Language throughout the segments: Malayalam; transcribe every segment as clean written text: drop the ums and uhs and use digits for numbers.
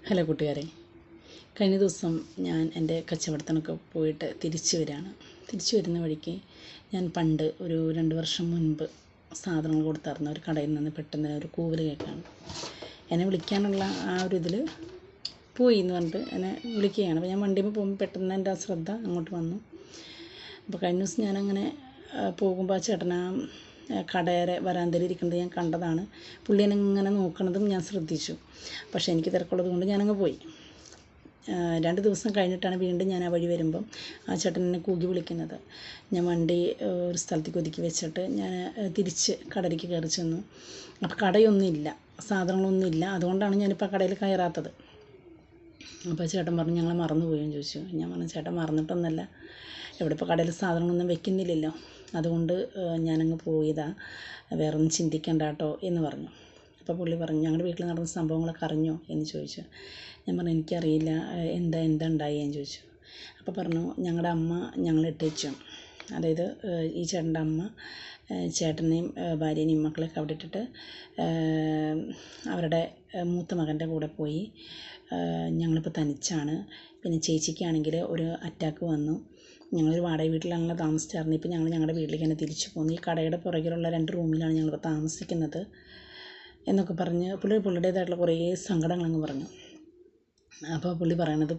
ഹലോ കൂട്ടുകാരെ, കഴിഞ്ഞ ദിവസം ഞാൻ എൻ്റെ കച്ചവടത്തിനൊക്കെ പോയിട്ട് തിരിച്ചു വരുന്ന വഴിക്ക് ഞാൻ പണ്ട് ഒരു 2 വർഷം മുൻപ് സാധനങ്ങൾ കൊടുത്തായിരുന്ന ഒരു കടയിൽ നിന്ന് പെട്ടെന്ന് ഒരു കൂവൽ കേൾക്കുകയാണ്. എന്നെ വിളിക്കാനുള്ള ആ ഒരു ഇതിൽ പോയി എന്ന് പറഞ്ഞിട്ട് എന്നെ വിളിക്കുകയാണ്. അപ്പോൾ ഞാൻ വണ്ടിയിൽ പോകുമ്പോൾ പെട്ടെന്ന് എൻ്റെ ആ ശ്രദ്ധ അങ്ങോട്ട് വന്നു. അപ്പോൾ കഴിഞ്ഞ ദിവസം ഞാനങ്ങനെ പോകുമ്പോൾ ആ ചേട്ടനാ കടയുടെ വരാന്തയിൽ ഇരിക്കുന്നത് ഞാൻ കണ്ടതാണ്. പുള്ളി എന്നെ ഇങ്ങനെ നോക്കണതും ഞാൻ ശ്രദ്ധിച്ചു. പക്ഷേ എനിക്ക് തിരക്കുള്ളത് കൊണ്ട് ഞാനങ്ങ് പോയി. 2 ദിവസം കഴിഞ്ഞിട്ടാണ് വീണ്ടും ഞാൻ ആ വഴി വരുമ്പം ആ ചേട്ടൻ എന്നെ കൂകി വിളിക്കുന്നത്. ഞാൻ വണ്ടി ഒരു സ്ഥലത്തേക്ക് ഒതുക്കി വെച്ചിട്ട് ഞാൻ തിരിച്ച് കടയിലേക്ക് കയറി ചെന്നു. അപ്പോൾ കടയൊന്നുമില്ല, സാധനങ്ങളൊന്നുമില്ല. അതുകൊണ്ടാണ് ഞാനിപ്പോൾ കടയിൽ കയറാത്തത്. അപ്പോൾ ചേട്ടൻ പറഞ്ഞു, ഞങ്ങൾ മറന്നുപോയെന്ന് ചോദിച്ചു. ഞാൻ പറഞ്ഞു, ചേട്ടൻ മറന്നിട്ടൊന്നുമല്ല, ഇവിടെ ഇപ്പോൾ കടയിൽ സാധനങ്ങളൊന്നും വെക്കുന്നില്ലല്ലോ, അതുകൊണ്ട് ഞാനങ്ങ് പോയതാ, വേറെ ഒന്നും ചിന്തിക്കണ്ട കേട്ടോ എന്ന് പറഞ്ഞു. അപ്പോൾ പുള്ളി പറഞ്ഞു, ഞങ്ങളുടെ വീട്ടിൽ നടന്ന സംഭവങ്ങളൊക്കെ അറിഞ്ഞോ എന്ന് ചോദിച്ചു. ഞാൻ പറഞ്ഞു, എനിക്കറിയില്ല, എന്താ ഉണ്ടായി എന്ന് ചോദിച്ചു. അപ്പോൾ പറഞ്ഞു, ഞങ്ങളുടെ അമ്മ ഞങ്ങളെ ഇട്ടേച്ചു, അതായത് ഈ ചേട്ടൻ്റെ അമ്മ ചേട്ടനെയും ഭാര്യനെയും മക്കളെയൊക്കെ അവിടെ ഇട്ടിട്ട് അവരുടെ മൂത്ത മകൻ്റെ കൂടെ പോയി. ഞങ്ങളിപ്പോൾ തനിച്ചാണ്. പിന്നെ ചേച്ചിക്കാണെങ്കിൽ ഒരു അറ്റാക്ക് വന്നു. ഞങ്ങളൊരു വാടക വീട്ടിലാണല്ലോ താമസിച്ചായിരുന്നത്. ഇപ്പോൾ ഞങ്ങൾ ഞങ്ങളുടെ വീട്ടിലേക്ക് തന്നെ തിരിച്ചു പോന്നു. ഈ കടയുടെ പുറകിലുള്ള 2 റൂമിലാണ് ഞങ്ങളിപ്പോൾ താമസിക്കുന്നത് എന്നൊക്കെ പറഞ്ഞ് പുള്ളിയുടേതായിട്ടുള്ള കുറേ സങ്കടങ്ങളങ്ങ് പറഞ്ഞു. അപ്പോൾ പുള്ളി പറയണത്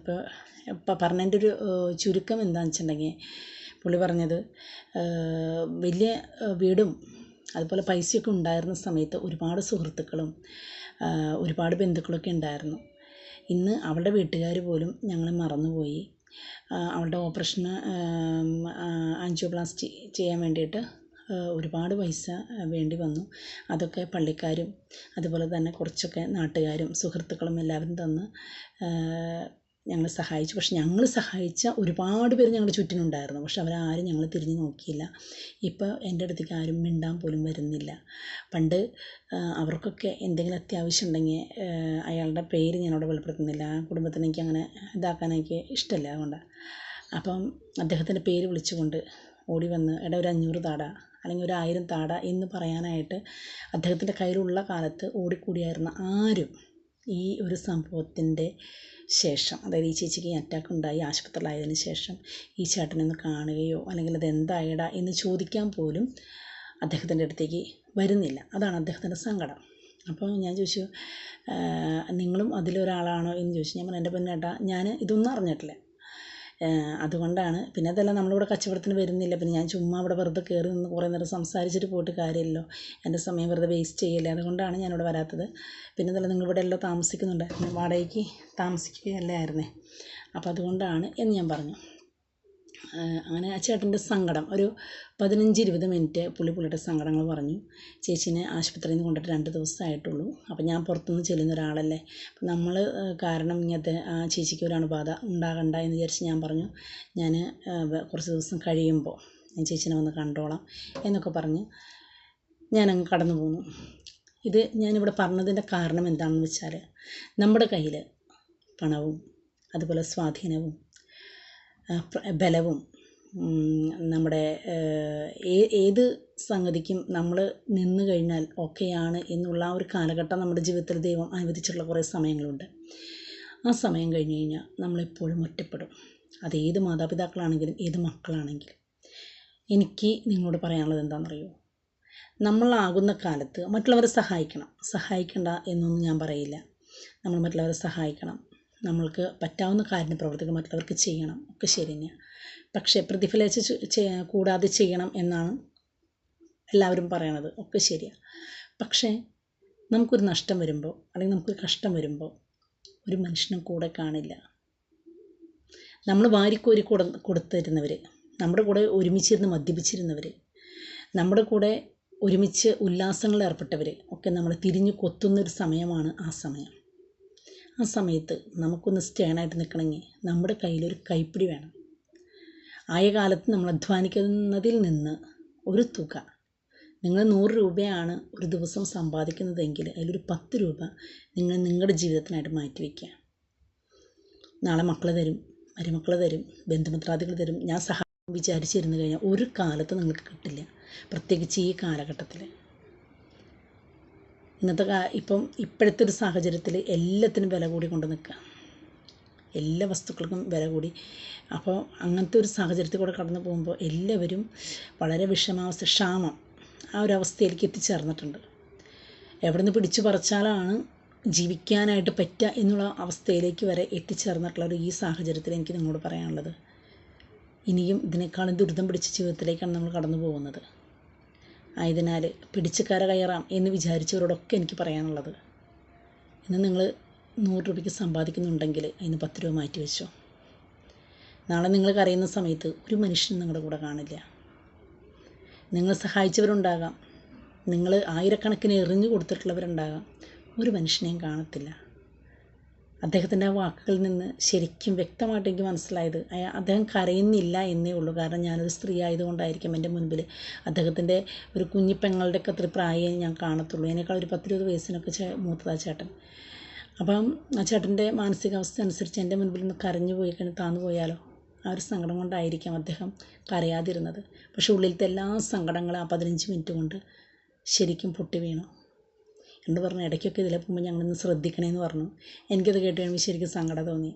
ഇപ്പോൾ പറഞ്ഞതിൻ്റെ ഒരു ചുരുക്കം എന്താണെന്ന് വെച്ചിട്ടുണ്ടെങ്കിൽ, പുള്ളി പറഞ്ഞത് വലിയ വീടും അതുപോലെ പൈസയൊക്കെ ഉണ്ടായിരുന്ന സമയത്ത് ഒരുപാട് സുഹൃത്തുക്കളും ഒരുപാട് ബന്ധുക്കളൊക്കെ ഉണ്ടായിരുന്നു. ഇന്ന് അവളുടെ വീട്ടുകാർ പോലും ഞങ്ങളെ മറന്നുപോയി. അവളുടെ ഓപ്പറേഷന് ആൻജിയോപ്ലാസ്റ്റി ചെയ്യാൻ വേണ്ടിയിട്ട് ഒരുപാട് പൈസ വേണ്ടി വന്നു. അതൊക്കെ പള്ളിക്കാരും അതുപോലെ തന്നെ കുറച്ചൊക്കെ നാട്ടുകാരും സുഹൃത്തുക്കളും എല്ലാവരും തന്ന് ഞങ്ങളെ സഹായിച്ചു. പക്ഷെ ഞങ്ങൾ സഹായിച്ച ഒരുപാട് പേര് ഞങ്ങളുടെ ചുറ്റിനുണ്ടായിരുന്നു. പക്ഷെ അവരാരും ഞങ്ങളെ തിരിഞ്ഞു നോക്കിയില്ല. ഇപ്പോൾ എൻ്റെ അടുത്തേക്ക് ആരും മിണ്ടാൻ പോലും വരുന്നില്ല. പണ്ട് അവർക്കൊക്കെ എന്തെങ്കിലും അത്യാവശ്യം ഉണ്ടെങ്കിൽ അയാളുടെ പേര് ഞാനവിടെ വെളിപ്പെടുത്തുന്നില്ല, ആ കുടുംബത്തിന് എനിക്ക് അങ്ങനെ ഇതാക്കാൻ എനിക്ക് ഇഷ്ടമല്ല, അതുകൊണ്ട്. അപ്പം അദ്ദേഹത്തിൻ്റെ പേര് വിളിച്ചുകൊണ്ട് ഓടി വന്ന്, എടാ ഒരു 500 താടാ, അല്ലെങ്കിൽ ഒരു 1000 താടാ എന്ന് പറയാനായിട്ട് അദ്ദേഹത്തിൻ്റെ കയ്യിലുള്ള കാലത്ത് ഓടിക്കൂടിയായിരുന്ന ആരും ഈ ഒരു സംഭവത്തിൻ്റെ ശേഷം, അതായത് ഈ ചേച്ചിക്ക് ഈ അറ്റാക്ക് ഉണ്ടായി ആശുപത്രിയിലായതിനു ശേഷം ഈ ചേട്ടനെ ഒന്ന് കാണുകയോ അല്ലെങ്കിൽ അതെന്തായടാ എന്ന് ചോദിക്കാൻ പോലും അദ്ദേഹത്തിൻ്റെ അടുത്തേക്ക് വരുന്നില്ല. അതാണ് അദ്ദേഹത്തിൻ്റെ സങ്കടം. അപ്പോൾ ഞാൻ ചോദിച്ചു, നിങ്ങളും അതിലൊരാളാണോ എന്ന് ചോദിച്ചു. ഞാൻ പറഞ്ഞു, എൻ്റെ പൊന്നേട്ടാ, ഞാൻ ഇതൊന്നും അറിഞ്ഞിട്ടില്ല, അതുകൊണ്ടാണ്. പിന്നെ അതല്ല, നമ്മളിവിടെ കച്ചവടത്തിന് വരുന്നില്ല, പിന്നെ ഞാൻ ചുമ്മാ ഇവിടെ വെറുതെ കയറി നിന്ന് കുറേ നേരം സംസാരിച്ചിട്ട് പോയിട്ട് കാര്യമില്ലല്ലോ, എൻ്റെ സമയം വെറുതെ വേസ്റ്റ് ചെയ്യല്ലേ, അതുകൊണ്ടാണ് ഞാനിവിടെ വരാത്തത്. പിന്നെ അതല്ല, നിങ്ങളിവിടെ എല്ലാം താമസിക്കുന്നുണ്ട്, വാടകയ്ക്ക് താമസിക്കുകയല്ലേ ആയിരുന്നേ, അപ്പോൾ അതുകൊണ്ടാണ് എന്ന് ഞാൻ പറഞ്ഞു. അങ്ങനെ ആ ചേട്ടൻ്റെ സങ്കടം ഒരു 15-20 മിനിറ്റ് പുള്ളിയുടെ സങ്കടങ്ങൾ പറഞ്ഞു. ചേച്ചീനെ ആശുപത്രിയിൽ നിന്ന് കൊണ്ടിട്ട് 2 ദിവസമായിട്ടുള്ളൂ. അപ്പോൾ ഞാൻ പുറത്തുനിന്ന് ചെല്ലുന്ന ഒരാളല്ലേ, അപ്പം നമ്മൾ കാരണം ഇങ്ങനത്തെ ആ ചേച്ചിക്ക് ഒരു അണുബാധ ഉണ്ടാകണ്ട എന്ന് വിചാരിച്ച് ഞാൻ പറഞ്ഞു, ഞാൻ കുറച്ച് ദിവസം കഴിയുമ്പോൾ ഞാൻ ചേച്ചീനെ വന്ന് കണ്ടോളാം എന്നൊക്കെ പറഞ്ഞ് ഞാനങ്ങ് കടന്നു പോന്നു. ഇത് ഞാനിവിടെ പറഞ്ഞതിൻ്റെ കാരണം എന്താണെന്ന് വെച്ചാൽ, നമ്മുടെ കയ്യിൽ പണവും അതുപോലെ സ്വാധീനവും ബലവും നമ്മുടെ ഏത് സംഗതിക്കും നമ്മൾ നിന്ന് കഴിഞ്ഞാൽ ഓക്കെയാണ് എന്നുള്ള ആ ഒരു കാലഘട്ടം നമ്മുടെ ജീവിതത്തിൽ ദൈവം അനുവദിച്ചിട്ടുള്ള കുറേ സമയങ്ങളുണ്ട്. ആ സമയം കഴിഞ്ഞ് കഴിഞ്ഞാൽ നമ്മളെപ്പോഴും ഒറ്റപ്പെടും. അത് ഏത് മാതാപിതാക്കളാണെങ്കിലും ഏത് മക്കളാണെങ്കിലും. എനിക്ക് നിങ്ങളോട് പറയാനുള്ളത് എന്താണെന്നറിയോ, നമ്മളാകുന്ന കാലത്ത് മറ്റുള്ളവരെ സഹായിക്കണ്ട എന്നൊന്നും ഞാൻ പറയില്ല. നമ്മൾ മറ്റുള്ളവരെ സഹായിക്കണം, നമ്മൾക്ക് പറ്റാവുന്ന കാര്യം പ്രവർത്തിക്കുക, മറ്റുള്ളവർക്ക് ചെയ്യണം, ഒക്കെ ശരി തന്നെയാണ്. പക്ഷേ പ്രതിഫലിച്ച് കൂടാതെ ചെയ്യണം എന്നാണ് എല്ലാവരും പറയണത്, ഒക്കെ ശരിയാണ്. പക്ഷേ നമുക്കൊരു നഷ്ടം വരുമ്പോൾ അല്ലെങ്കിൽ നമുക്കൊരു കഷ്ടം വരുമ്പോൾ ഒരു മനുഷ്യനും കൂടെ കാണില്ല. നമ്മൾ വാരിക്കോരി കൊടുത്തിരുന്നവർ, നമ്മുടെ കൂടെ ഒരുമിച്ചിരുന്ന് മദ്യപിച്ചിരുന്നവർ, നമ്മുടെ കൂടെ ഒരുമിച്ച് ഉല്ലാസങ്ങളിൽ ഏർപ്പെട്ടവർ ഒക്കെ നമ്മൾ തിരിഞ്ഞു കൊത്തുന്നൊരു സമയമാണ് ആ സമയം. ആ സമയത്ത് നമുക്കൊന്ന് സ്റ്റേണായിട്ട് നിൽക്കണമെങ്കിൽ നമ്മുടെ കയ്യിലൊരു കൈപ്പിടി വേണം. ആയ കാലത്ത് നമ്മൾ അധ്വാനിക്കുന്നതിൽ നിന്ന് ഒരു തുക, നിങ്ങൾ 100 രൂപയാണ് ഒരു ദിവസം സമ്പാദിക്കുന്നതെങ്കിൽ അതിലൊരു 10 രൂപ നിങ്ങൾ നിങ്ങളുടെ ജീവിതത്തിനായിട്ട് മാറ്റിവെക്കുക. നാളെ മക്കൾ തരും, മരുമക്കൾ തരും, ബന്ധുമിത്രാദികൾ തരും, ഞാൻ സഹായം വിചാരിച്ചിരുന്നു കഴിഞ്ഞാൽ ഒരു കാലത്ത് നിങ്ങൾക്ക് കിട്ടില്ല, പ്രത്യേകിച്ച് ഈ കാലഘട്ടത്തിൽ. ഇപ്പോഴത്തെ ഒരു സാഹചര്യത്തിൽ എല്ലാത്തിനും വില കൂടി കൊണ്ട് നിൽക്കുക, എല്ലാ വസ്തുക്കൾക്കും വില കൂടി. അപ്പോൾ അങ്ങനത്തെ ഒരു സാഹചര്യത്തിൽ കൂടെ കടന്നു പോകുമ്പോൾ എല്ലാവരും വളരെ വിഷമാവസ്ഥ, ക്ഷാമം, ആ ഒരു അവസ്ഥയിലേക്ക് എത്തിച്ചേർന്നിട്ടുണ്ട്. എവിടെ നിന്ന് പിടിച്ചു പറിച്ചാലാണ് ജീവിക്കാനായിട്ട് പറ്റുക എന്നുള്ള അവസ്ഥയിലേക്ക് വരെ എത്തിച്ചേർന്നിട്ടുള്ള ഈ സാഹചര്യത്തിൽ എനിക്ക് നിങ്ങളോട് പറയാനുള്ളത്, ഇനിയും ഇതിനേക്കാളും ദുരിതം പിടിച്ച ജീവിതത്തിലേക്കാണ് നമ്മൾ കടന്നു പോകുന്നത്. ആയതിനാൽ പിടിച്ച് കര കയറാം എന്ന് വിചാരിച്ചവരോടൊക്കെ എനിക്ക് പറയാനുള്ളത്, ഇന്ന് നിങ്ങൾ 100 രൂപയ്ക്ക് സമ്പാദിക്കുന്നുണ്ടെങ്കിൽ അതിന് 10 രൂപ മാറ്റി വെച്ചോ. നാളെ നിങ്ങൾ കരയുന്ന സമയത്ത് ഒരു മനുഷ്യനും നിങ്ങളുടെ കൂടെ കാണില്ല. നിങ്ങൾ സഹായിച്ചവരുണ്ടാകാം, നിങ്ങൾ ആയിരക്കണക്കിന് എറിഞ്ഞു കൊടുത്തിട്ടുള്ളവരുണ്ടാകാം, ഒരു മനുഷ്യനെയും കാണത്തില്ല. അദ്ദേഹത്തിൻ്റെ ആ വാക്കുകളിൽ നിന്ന് ശരിക്കും വ്യക്തമായിട്ട് എനിക്ക് മനസ്സിലായത് അദ്ദേഹം കരയുന്നില്ല എന്നേ ഉള്ളൂ. കാരണം ഞാനൊരു സ്ത്രീ ആയതുകൊണ്ടായിരിക്കും എൻ്റെ മുൻപിൽ അദ്ദേഹത്തിൻ്റെ ഒരു കുഞ്ഞിപ്പെങ്ങളുടെയൊക്കെ അത്ര പ്രായം ഞാൻ കാണത്തുള്ളൂ. അതിനേക്കാൾ ഒരു 10-20 വയസ്സിനൊക്കെ മൂത്തതാ ചേട്ടൻ. അപ്പം ആ ചേട്ടൻ്റെ മാനസികാവസ്ഥ അനുസരിച്ച് എൻ്റെ മുൻപിൽ നിന്ന് കരഞ്ഞു പോയി താന്നു പോയാലോ, ആ ഒരു സങ്കടം കൊണ്ടായിരിക്കാം അദ്ദേഹം കരയാതിരുന്നത്. പക്ഷെ ഉള്ളിലത്തെ എല്ലാ സങ്കടങ്ങളും ആ 15 മിനിറ്റ് കൊണ്ട് ശരിക്കും പൊട്ടി വീണു. എന്ന് പറഞ്ഞു ഇടയ്ക്കൊക്കെ ഇതിലെ പോകുമ്പോൾ ഞങ്ങളൊന്ന് ശ്രദ്ധിക്കണമെന്ന് പറഞ്ഞു. എനിക്കത് കേട്ട് കഴിയുമ്പോൾ ശരിക്കും സങ്കടം തോന്നി.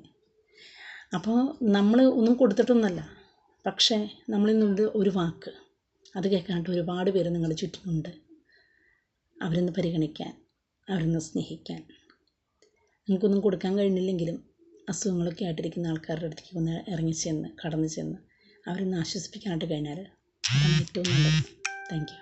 അപ്പോൾ നമ്മൾ ഒന്നും കൊടുത്തിട്ടൊന്നുമല്ല, പക്ഷേ നമ്മളിൽ നിന്നുണ്ട് ഒരു വാക്ക്, അത് കേൾക്കാനായിട്ട് ഒരുപാട് പേര് നിങ്ങളുടെ ചുറ്റിനുണ്ട്. അവരൊന്ന് പരിഗണിക്കാൻ, അവരൊന്ന് സ്നേഹിക്കാൻ. നിങ്ങൾക്കൊന്നും കൊടുക്കാൻ കഴിഞ്ഞില്ലെങ്കിലും അസുഖങ്ങളൊക്കെ ആയിട്ടിരിക്കുന്ന ആൾക്കാരുടെ അടുത്തേക്ക് ഒന്ന് കടന്നു ചെന്ന് അവരൊന്ന് ആശ്വസിപ്പിക്കാനായിട്ട് കഴിഞ്ഞാൽ അതാണ് ഏറ്റവും നല്ലത്. Thank you.